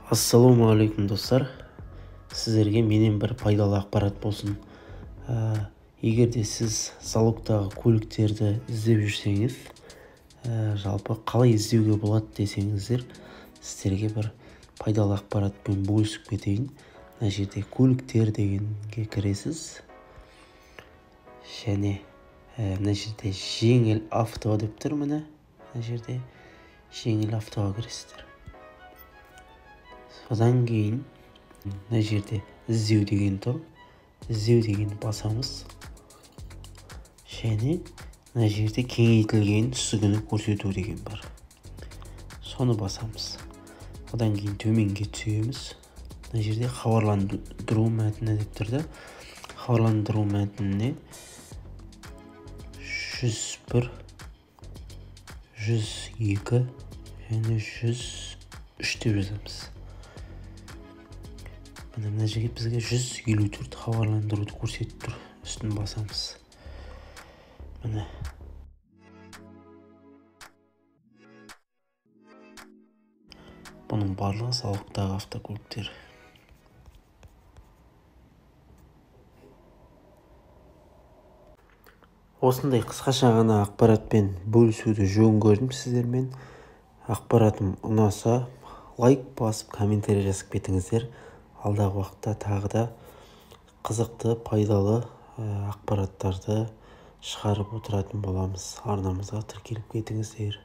Ассалаумағалейкум достар, сіздерге менен бір пайдалы ақпарат болсын. Егер де сіз залогтағы көліктерді іздеп жүрсеңіз, жалпы қалай іздеуге болады десеңіздер, сіздерге бір пайдалы ақпаратпен бөлісіп кетейін. Мына жерде көліктер дегенге кіресіз, және мына жерде жеңіл авто деп тұр. Мына жерде жеңіл автоға кіресіздер. Содан кейін мына жерде іздеу деген тұр. Іздеу деген басамыз. Және мына жерде кеңейтілген түсігіні көрсету деген бар. Соны басамыз. Одан кейін төменге түсеміз. Мына жерде хабарландыру мәтіні деп тұрды. Хабарландыру мәтініне 101, 102 және 103 деп жазамыз. Мына жерге бізге 154 хабарландыруды көрсетіп тұр. Үстін басамыз. Міне. Бұның барлығы залогтағы автокөліктер. Осындай қысқаша ғана ақпаратпен бөлісуді жөн көрдім сіздермен. Ақпаратым ұнаса, лайк басып, комментарий жазып кетіңіздер. Алдағы уақытта тағы да қызықты, пайдалы ақпараттарды шығарып отыратын боламыз. Арнамызға тіркеліп кетіңіздер.